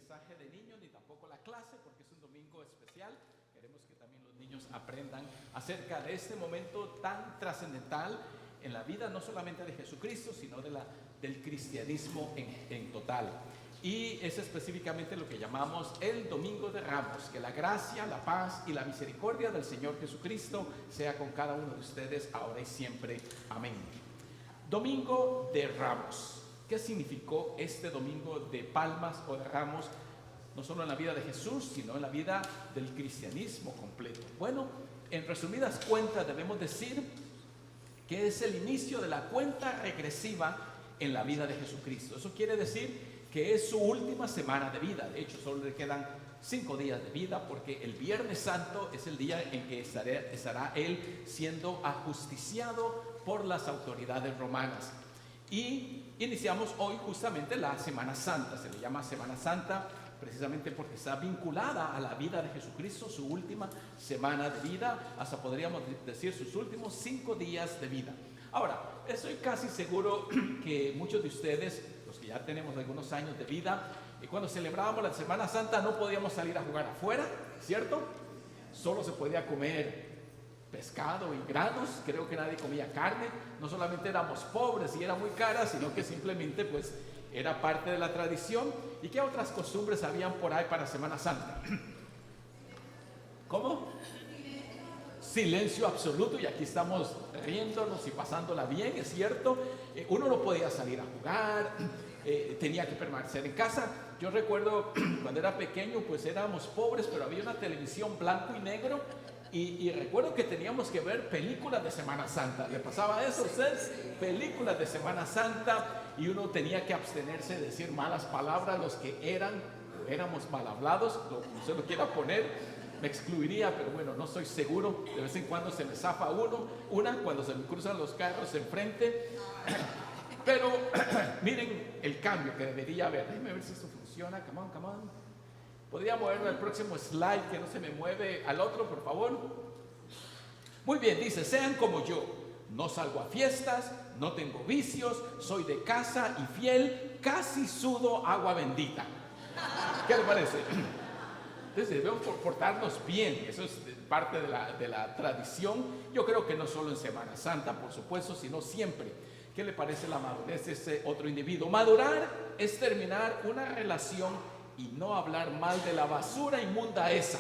mensaje de niños ni tampoco la clase, porque es un domingo especial. Queremos que también los niños aprendan acerca de este momento tan trascendental en la vida, no solamente de Jesucristo, sino del cristianismo en total. Y es específicamente lo que llamamos el Domingo de Ramos. Que la gracia, la paz y la misericordia del Señor Jesucristo sea con cada uno de ustedes ahora y siempre. Amén. Domingo de Ramos. ¿Qué significó este domingo de palmas o de ramos? No solo en la vida de Jesús, sino en la vida del cristianismo completo. Bueno, en resumidas cuentas debemos decir que es el inicio de la cuenta regresiva en la vida de Jesucristo. Eso quiere decir que es su última semana de vida. De hecho, solo le quedan 5 días de vida, porque el Viernes Santo es el día en que estará él siendo ajusticiado por las autoridades romanas. Y iniciamos hoy justamente la Semana Santa. Se le llama Semana Santa precisamente porque está vinculada a la vida de Jesucristo, su última semana de vida, hasta podríamos decir sus últimos 5 días de vida. Ahora, estoy casi seguro que muchos de ustedes, los que ya tenemos algunos años de vida, cuando celebrábamos la Semana Santa no podíamos salir a jugar afuera, ¿cierto? Solo se podía comer pescado y granos. Creo que nadie comía carne. No solamente éramos pobres y era muy cara, sino que simplemente pues era parte de la tradición. ¿Y qué otras costumbres habían por ahí para Semana Santa? ¿Cómo? Silencio absoluto, y aquí estamos riéndonos y pasándola bien, es cierto. Uno no podía salir a jugar, tenía que permanecer en casa. Yo recuerdo cuando era pequeño, pues éramos pobres, pero había una televisión blanco y negro, y recuerdo que teníamos que ver películas de Semana Santa. ¿Le pasaba eso a usted? Películas de Semana Santa, y uno tenía que abstenerse de decir malas palabras. Los que éramos mal hablados, como usted lo quiera poner, me excluiría, pero bueno, no estoy seguro. De vez en cuando se me zafa cuando se me cruzan los carros enfrente. Pero miren el cambio que debería haber. Déjenme ver si esto funciona. Come on. ¿Podría moverme al próximo slide, que no se me mueve? Al otro, por favor. Muy bien, dice: sean como yo. No salgo a fiestas, no tengo vicios, soy de casa y fiel, casi sudo agua bendita. ¿Qué le parece? Entonces debemos portarnos bien. Eso es parte de la tradición. Yo creo que no solo en Semana Santa, por supuesto, sino siempre. ¿Qué le parece la madurez de ese otro individuo? Madurar es terminar una relación y no hablar mal de la basura inmunda esa.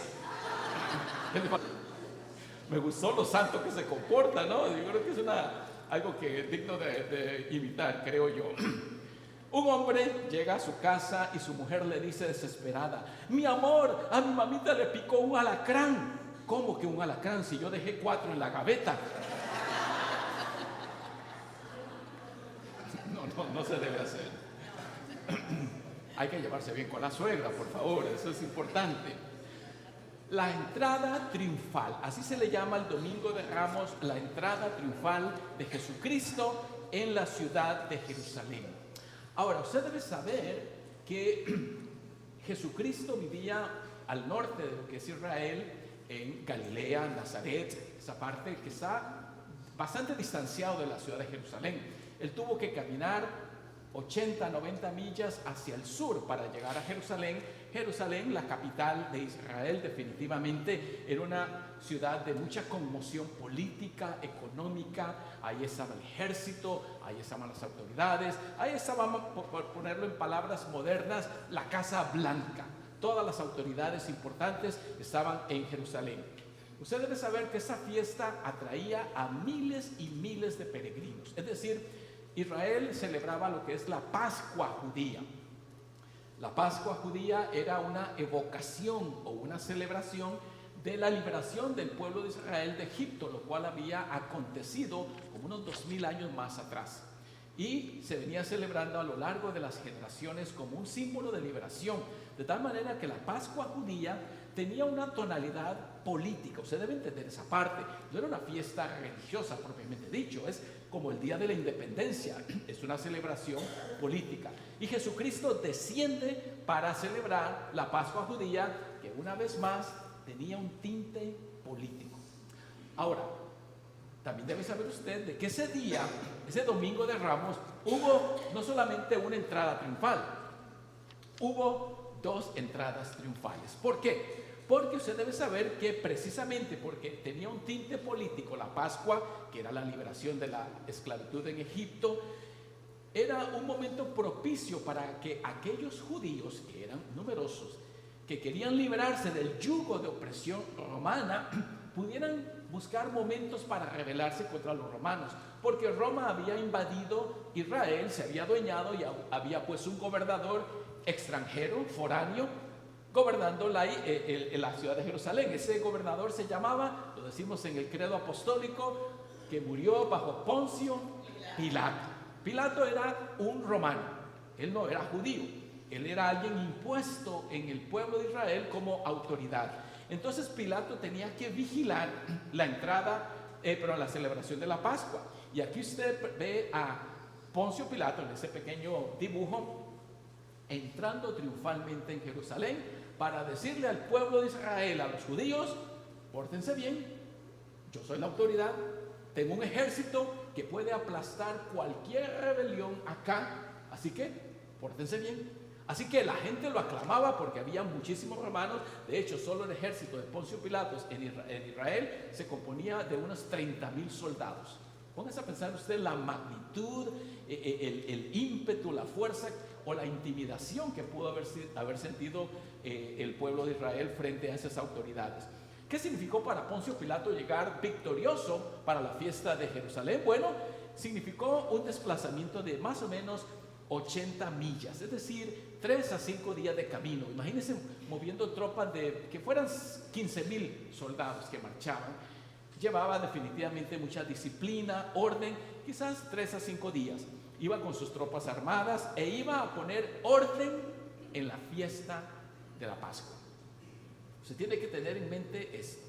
Me gustó lo santo que se comporta, ¿no? Yo creo que es algo que es digno de imitar, creo yo. Un hombre llega a su casa y su mujer le dice desesperada: mi amor, a mi mamita le picó un alacrán. ¿Cómo que un alacrán si yo dejé 4 en la gaveta? No se debe hacer. Hay que llevarse bien con la suegra, por favor, eso es importante. La entrada triunfal, así se le llama el Domingo de Ramos, la entrada triunfal de Jesucristo en la ciudad de Jerusalén. Ahora, usted debe saber que Jesucristo vivía al norte de lo que es Israel, en Galilea, Nazaret, esa parte que está bastante distanciado de la ciudad de Jerusalén. Él tuvo que caminar 80, 90 millas hacia el sur para llegar a Jerusalén. Jerusalén, la capital de Israel, definitivamente era una ciudad de mucha conmoción política, económica. Ahí estaba el ejército, ahí estaban las autoridades, ahí estaba, por ponerlo en palabras modernas, la Casa Blanca. Todas las autoridades importantes estaban en Jerusalén. Usted debe saber que esa fiesta atraía a miles y miles de peregrinos. Es decir, Israel celebraba lo que es la Pascua judía. La Pascua judía era una evocación o una celebración de la liberación del pueblo de Israel de Egipto, lo cual había acontecido como unos 2000 años más atrás. Y se venía celebrando a lo largo de las generaciones como un símbolo de liberación, de tal manera que la Pascua judía tenía una tonalidad política. Usted debe entender esa parte. No era una fiesta religiosa propiamente dicho, es como el Día de la Independencia, es una celebración política. Y Jesucristo desciende para celebrar la Pascua judía, que una vez más tenía un tinte político. Ahora, también debe saber usted de que ese día, ese Domingo de Ramos, hubo no solamente una entrada triunfal, hubo dos entradas triunfales. ¿Por qué? Porque usted debe saber que precisamente porque tenía un tinte político la Pascua, que era la liberación de la esclavitud en Egipto, era un momento propicio para que aquellos judíos, que eran numerosos, que querían liberarse del yugo de opresión romana, pudieran buscar momentos para rebelarse contra los romanos, porque Roma había invadido Israel, se había adueñado y había pues un gobernador extranjero, foráneo, gobernando la ciudad de Jerusalén. Ese gobernador se llamaba, lo decimos en el credo apostólico, que murió bajo Poncio Pilato. Pilato era un romano, él no era judío, él era alguien impuesto en el pueblo de Israel como autoridad. Entonces Pilato tenía que vigilar la entrada, la celebración de la Pascua. Y aquí usted ve a Poncio Pilato en ese pequeño dibujo, entrando triunfalmente en Jerusalén para decirle al pueblo de Israel, a los judíos: pórtense bien, yo soy la autoridad, tengo un ejército que puede aplastar cualquier rebelión acá, así que pórtense bien. Así que la gente lo aclamaba porque había muchísimos romanos. De hecho, solo el ejército de Poncio Pilato en Israel se componía de unos 30,000 soldados. Póngase a pensar usted la magnitud, el ímpetu, la fuerza o la intimidación que pudo haber sentido el pueblo de Israel frente a esas autoridades. ¿Qué significó para Poncio Pilato llegar victorioso para la fiesta de Jerusalén? Bueno, significó un desplazamiento de más o menos 80 millas, es decir, 3 a 5 días de camino. Imagínense moviendo tropas que fueran 15,000 soldados que marchaban. Llevaba definitivamente mucha disciplina, orden, quizás 3 a 5 días. Iba con sus tropas armadas e iba a poner orden en la fiesta de la Pascua. Se tiene que tener en mente esto.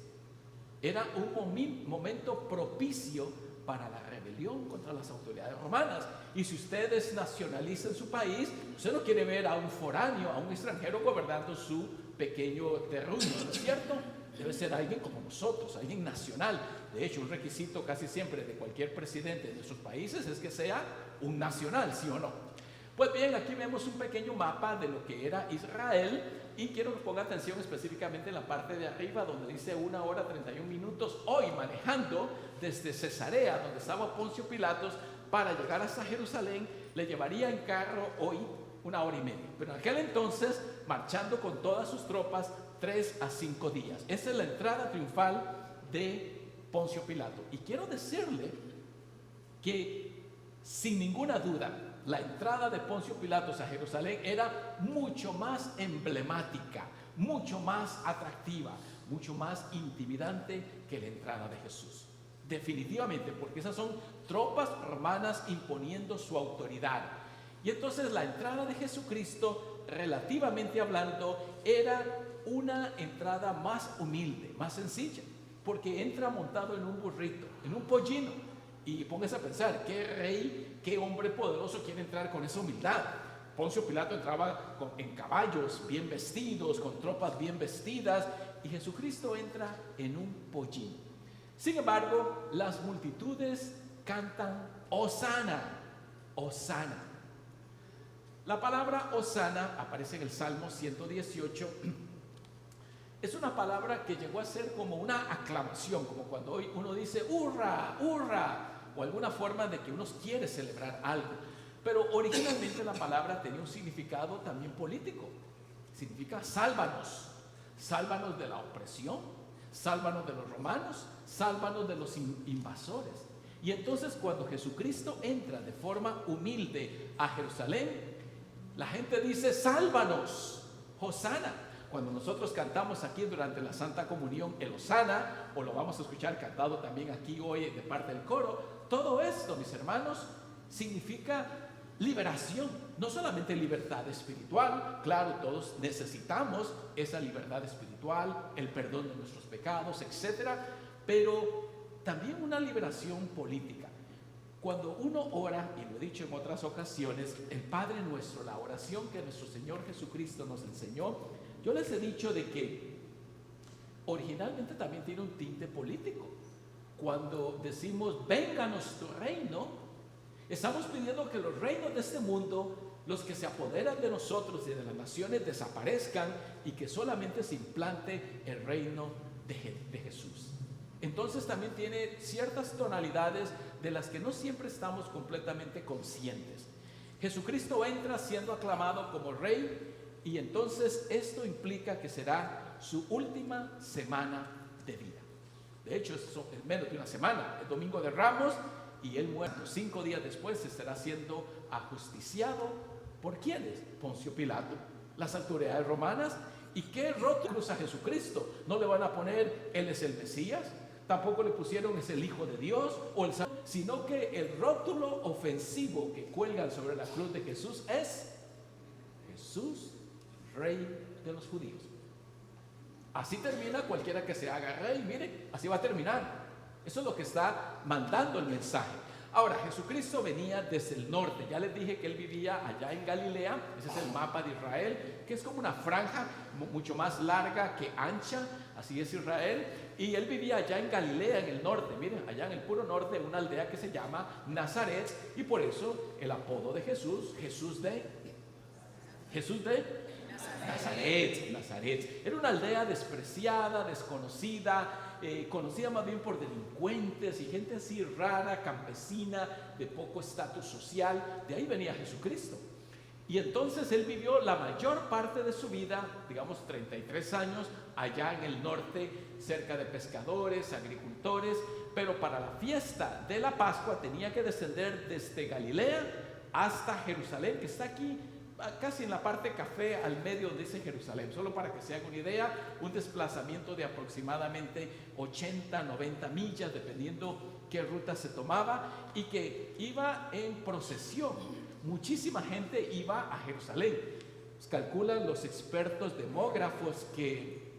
Era un momento propicio para la rebelión contra las autoridades romanas. Y si usted es nacionalista en su país, usted no quiere ver a un foráneo, a un extranjero gobernando su pequeño terruño, ¿no es cierto? Debe ser alguien como nosotros, alguien nacional. De hecho, un requisito casi siempre de cualquier presidente de nuestros países es que sea un nacional, ¿sí o no? Pues bien, aquí vemos un pequeño mapa de lo que era Israel y quiero que ponga atención específicamente en la parte de arriba donde dice 1 hora 31 minutos. Hoy manejando desde Cesarea, donde estaba Poncio Pilatos, para llegar hasta Jerusalén, le llevaría en carro hoy 1 hora y media. Pero en aquel entonces, marchando con todas sus tropas, 3 a 5 días. Esa es la entrada triunfal de Poncio Pilato. Y quiero decirle que, sin ninguna duda, la entrada de Poncio Pilatos a Jerusalén era mucho más emblemática, mucho más atractiva, mucho más intimidante que la entrada de Jesús. Definitivamente, porque esas son tropas romanas imponiendo su autoridad. Y entonces la entrada de Jesucristo, relativamente hablando, era una entrada más humilde, más sencilla, porque entra montado en un burrito, en un pollino. Y póngase a pensar, qué rey, qué hombre poderoso quiere entrar con esa humildad. Poncio Pilato entraba en caballos bien vestidos, con tropas bien vestidas, y Jesucristo entra en un pollino. Sin embargo, las multitudes cantan Hosana, Hosana. La palabra Hosana aparece en el Salmo 118. Es una palabra que llegó a ser como una aclamación, como cuando hoy uno dice hurra, hurra, o alguna forma de que uno quiere celebrar algo. Pero originalmente la palabra tenía un significado también político. Significa sálvanos, sálvanos de la opresión, sálvanos de los romanos, sálvanos de los invasores. Y entonces cuando Jesucristo entra de forma humilde a Jerusalén, la gente dice sálvanos, Hosana. Cuando nosotros cantamos aquí durante la Santa Comunión el Hosana, o lo vamos a escuchar cantado también aquí hoy de parte del coro, todo esto, mis hermanos, significa liberación. No solamente libertad espiritual, claro, todos necesitamos esa libertad espiritual, el perdón de nuestros pecados, etcétera, pero también una liberación política. Cuando uno ora, y lo he dicho en otras ocasiones, el Padre Nuestro, la oración que nuestro Señor Jesucristo nos enseñó, yo les he dicho de que originalmente también tiene un tinte político. Cuando decimos, vénganos tu reino, estamos pidiendo que los reinos de este mundo los que se apoderan de nosotros y de las naciones desaparezcan y que solamente se implante el reino de Jesús. Entonces también tiene ciertas tonalidades de las que no siempre estamos completamente conscientes. Jesucristo entra siendo aclamado como rey, y entonces esto implica que será su última semana de vida. De hecho, es menos de una semana, el Domingo de Ramos, y él muerto 5 días después estará siendo ajusticiado. ¿Por quiénes? Poncio Pilato, las autoridades romanas. ¿Y qué rótulos a Jesucristo? No le van a poner él es el Mesías, tampoco le pusieron es el Hijo de Dios o el Salvador, sino que el rótulo ofensivo que cuelgan sobre la cruz de Jesús es Jesús, Rey de los judíos. Así termina cualquiera que se haga rey. Miren, así va a terminar. Eso es lo que está mandando el mensaje. Ahora, Jesucristo venía desde el norte. Ya les dije que él vivía allá en Galilea. Ese es el mapa de Israel, que es como una franja mucho más larga que ancha. Así es Israel. Y él vivía allá en Galilea, en el norte. Miren, allá en el puro norte, una aldea que se llama Nazaret. Y por eso el apodo de Jesús, Jesús de Nazaret. Era una aldea despreciada, desconocida, conocida más bien por delincuentes y gente así rara, campesina, de poco estatus social. De ahí venía Jesucristo. Y entonces él vivió la mayor parte de su vida, digamos 33 años, allá en el norte, cerca de pescadores, agricultores. Pero para la fiesta de la Pascua tenía que descender desde Galilea hasta Jerusalén, que está aquí casi en la parte café, al medio donde dice Jerusalén. Solo para que se hagan una idea, un desplazamiento de aproximadamente 80, 90 millas, dependiendo qué ruta se tomaba, y que iba en procesión. Muchísima gente iba a Jerusalén. Pues calculan los expertos demógrafos que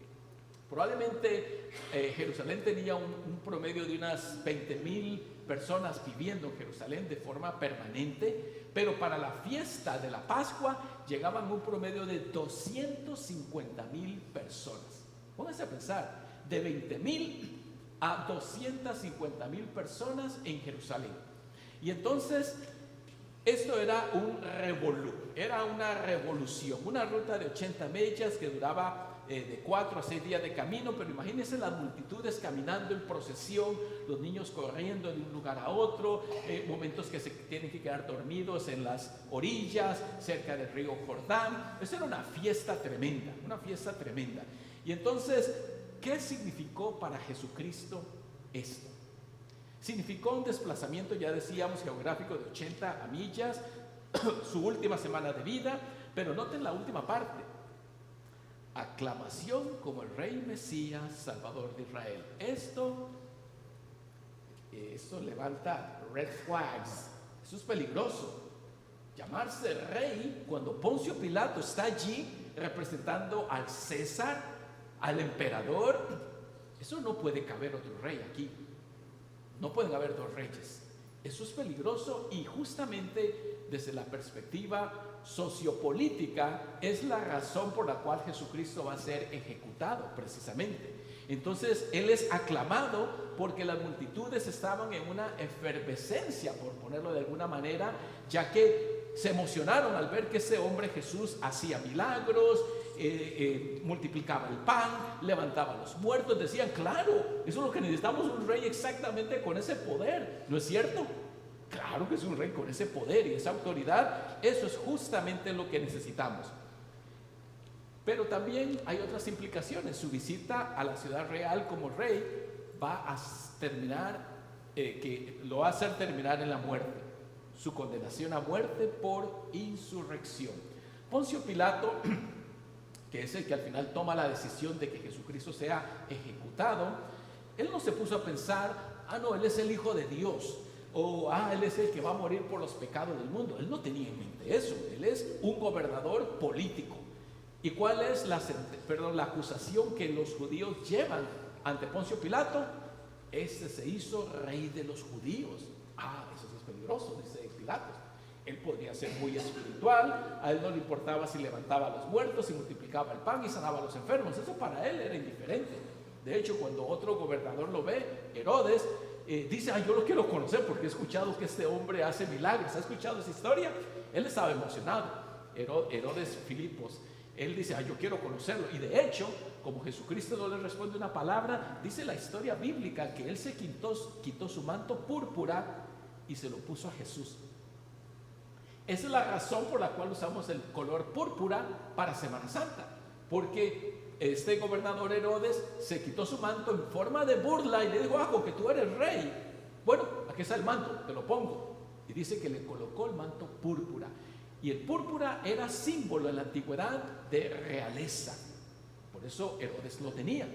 probablemente Jerusalén tenía un promedio de unas 20,000 personas viviendo en Jerusalén de forma permanente. Pero para la fiesta de la Pascua llegaban un promedio de 250,000 personas. Pónganse a pensar, de 20,000 a 250,000 personas en Jerusalén. Y entonces esto era un revolú, era una revolución, una ruta de 80 millas que duraba de 4 a 6 días de camino. Pero imagínense las multitudes caminando en procesión, los niños corriendo de un lugar a otro, momentos que se tienen que quedar dormidos en las orillas, cerca del río Jordán. Eso era una fiesta tremenda, una fiesta tremenda. Y entonces, ¿qué significó para Jesucristo esto? Significó un desplazamiento, ya decíamos, geográfico de 80 millas, su última semana de vida. Pero noten la última parte: aclamación como el Rey Mesías, Salvador de Israel. Esto levanta red flags. Eso es peligroso. Llamarse rey cuando Poncio Pilato está allí representando al César, al emperador. Eso no puede caber otro rey aquí. No pueden haber dos reyes. Eso es peligroso, y justamente desde la perspectiva sociopolítica es la razón por la cual Jesucristo va a ser ejecutado, precisamente. Entonces él es aclamado porque las multitudes estaban en una efervescencia, por ponerlo de alguna manera, ya que se emocionaron al ver que ese hombre Jesús hacía milagros, multiplicaba el pan, levantaba a los muertos. Decían, claro, eso es lo que necesitamos, un rey exactamente con ese poder, ¿no es cierto? Claro que es un rey con ese poder y esa autoridad. Eso es justamente lo que necesitamos. Pero también hay otras implicaciones. Su visita a la ciudad real como rey va a terminar, que lo va a hacer terminar en la muerte. Su condenación a muerte por insurrección. Poncio Pilato, que es el que al final toma la decisión de que Jesucristo sea ejecutado, él no se puso a pensar, no, él es el Hijo de Dios, o él es el que va a morir por los pecados del mundo. Él no tenía en mente eso. Él es un gobernador político. ¿Y cuál es la acusación que los judíos llevan ante Poncio Pilato? Este se hizo rey de los judíos. Eso sí es peligroso, dice Pilato. Él podría ser muy espiritual, a él no le importaba si levantaba a los muertos, si multiplicaba el pan y sanaba a los enfermos. Eso para él era indiferente. De hecho, cuando otro gobernador lo ve, Herodes, dice, yo lo quiero conocer porque he escuchado que este hombre hace milagros. ¿Ha escuchado esa historia? Él estaba emocionado. Herodes Filipos, él dice, yo quiero conocerlo. Y de hecho, como Jesucristo no le responde una palabra, dice la historia bíblica que él se quitó su manto púrpura y se lo puso a Jesús. Esa es la razón por la cual usamos el color púrpura para Semana Santa, porque este gobernador Herodes se quitó su manto en forma de burla y le dijo, que tú eres rey. Bueno, aquí está el manto, te lo pongo. Y dice que le colocó el manto púrpura. Y el púrpura era símbolo en la antigüedad de realeza. Por eso Herodes lo tenía.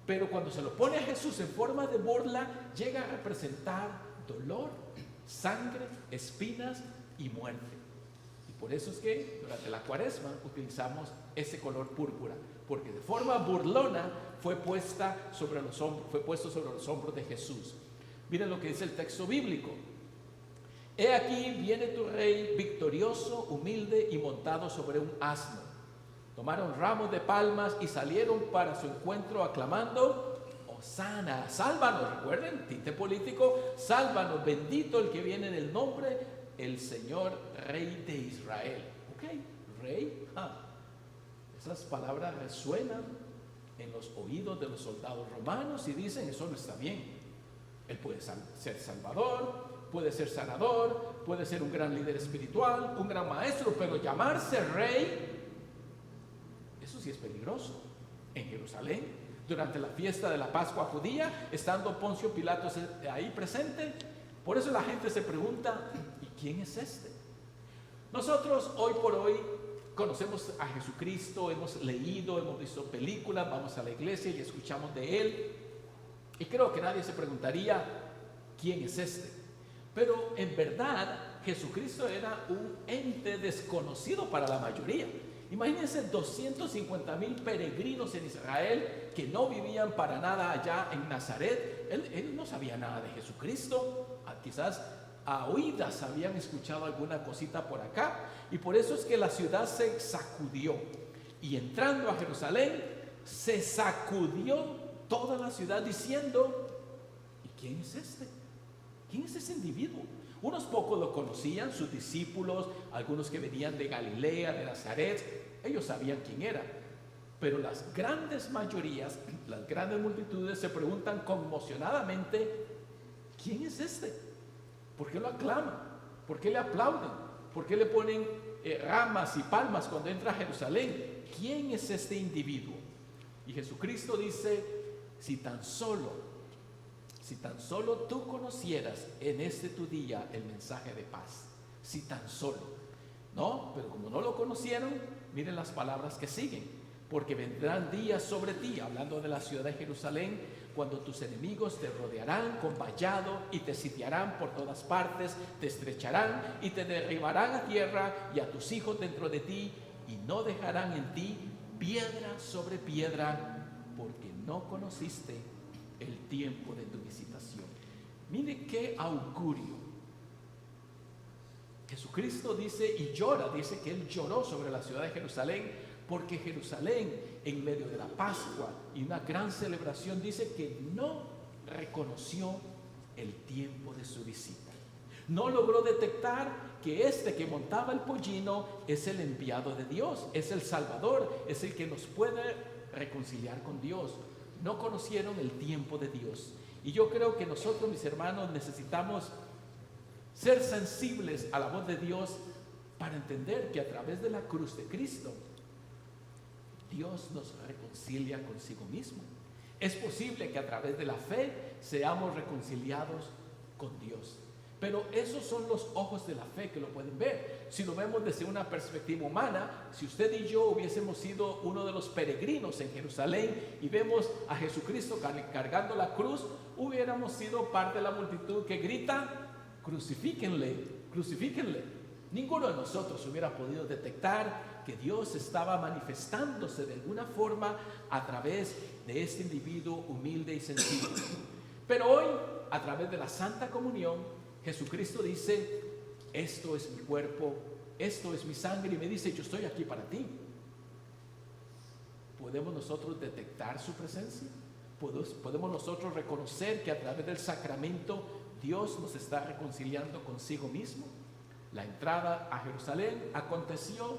Pero cuando se lo pone a Jesús en forma de burla, llega a representar dolor, sangre, espinas y muerte. Y por eso es que durante la Cuaresma utilizamos ese color púrpura, porque de forma burlona fue puesto sobre los hombros de Jesús. Miren lo que dice el texto bíblico. He aquí viene tu rey victorioso, humilde y montado sobre un asno. Tomaron ramos de palmas y salieron para su encuentro aclamando, Hosana, sálvanos, recuerden, tinte político, sálvanos, bendito el que viene en el nombre, el Señor Rey de Israel. Ok, rey, esas palabras resuenan en los oídos de los soldados romanos y dicen, eso no está bien. Él puede ser salvador, puede ser sanador, puede ser un gran líder espiritual, un gran maestro, pero llamarse rey, eso sí es peligroso. En Jerusalén, durante la fiesta de la Pascua judía, estando Poncio Pilatos ahí presente, por eso la gente se pregunta, ¿y quién es este? Nosotros hoy por hoy conocemos a Jesucristo, hemos leído, hemos visto películas, vamos a la iglesia y escuchamos de Él, y creo que nadie se preguntaría, ¿quién es este? Pero en verdad Jesucristo era un ente desconocido para la mayoría. Imagínense 250,000 peregrinos en Israel que no vivían para nada allá en Nazaret. Él no sabía nada de Jesucristo. Quizás a oídas habían escuchado alguna cosita por acá. Y por eso es que la ciudad se sacudió. Y entrando a Jerusalén, se sacudió toda la ciudad diciendo, ¿y quién es este? ¿Quién es ese individuo? Unos pocos lo conocían, sus discípulos, algunos que venían de Galilea, de Nazaret, ellos sabían quién era. Pero las grandes mayorías, las grandes multitudes se preguntan conmocionadamente, ¿quién es este? ¿Por qué lo aclaman? ¿Por qué le aplauden? ¿Por qué le ponen ramas y palmas cuando entra a Jerusalén? ¿Quién es este individuo? Y Jesucristo dice, si tan solo tú conocieras en este tu día el mensaje de paz, si tan solo, ¿no? Pero como no lo conocieron, miren las palabras que siguen, porque vendrán días sobre ti, hablando de la ciudad de Jerusalén, cuando tus enemigos te rodearán con vallado y te sitiarán por todas partes, te estrecharán y te derribarán a tierra y a tus hijos dentro de ti, y no dejarán en ti piedra sobre piedra, porque no conociste el tiempo de tu visitación. Mire qué augurio. Jesucristo dice y llora, dice que Él lloró sobre la ciudad de Jerusalén, porque Jerusalén, en medio de la Pascua y una gran celebración, dice que no reconoció el tiempo de su visita. No logró detectar que este que montaba el pollino es el enviado de Dios, es el Salvador, es el que nos puede reconciliar con Dios. No conocieron el tiempo de Dios. Y yo creo que nosotros, mis hermanos, necesitamos ser sensibles a la voz de Dios para entender que a través de la cruz de Cristo, Dios nos reconcilia consigo mismo. Es posible que a través de la fe seamos reconciliados con Dios. Pero esos son los ojos de la fe que lo pueden ver. Si lo vemos desde una perspectiva humana, si usted y yo hubiésemos sido uno de los peregrinos en Jerusalén y vemos a Jesucristo cargando la cruz, hubiéramos sido parte de la multitud que grita, crucifíquenle, crucifíquenle. Ninguno de nosotros hubiera podido detectar que Dios estaba manifestándose de alguna forma a través de este individuo humilde y sencillo. Pero hoy, a través de la Santa Comunión, Jesucristo dice, esto es mi cuerpo, esto es mi sangre, y me dice, yo estoy aquí para ti. ¿Podemos nosotros detectar su presencia? ¿Podemos nosotros reconocer que a través del sacramento Dios nos está reconciliando consigo mismo? La entrada a Jerusalén aconteció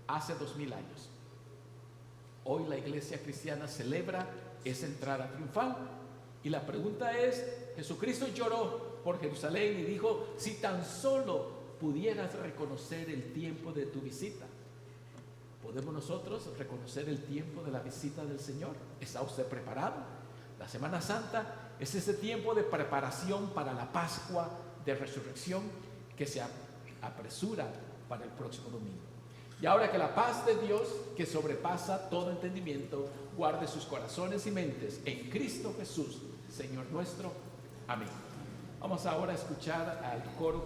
hace 2000 años. Hoy la iglesia cristiana celebra esa entrada triunfal. Y la pregunta es, Jesucristo lloró por Jerusalén y dijo, si tan solo pudieras reconocer el tiempo de tu visita. ¿Podemos nosotros reconocer el tiempo de la visita del Señor? ¿Está usted preparado? La Semana Santa es ese tiempo de preparación para la Pascua de Resurrección que se apresura para el próximo domingo. Y ahora que la paz de Dios, que sobrepasa todo entendimiento, guarde sus corazones y mentes en Cristo Jesús, Señor nuestro. Amén. Vamos ahora a escuchar al coro.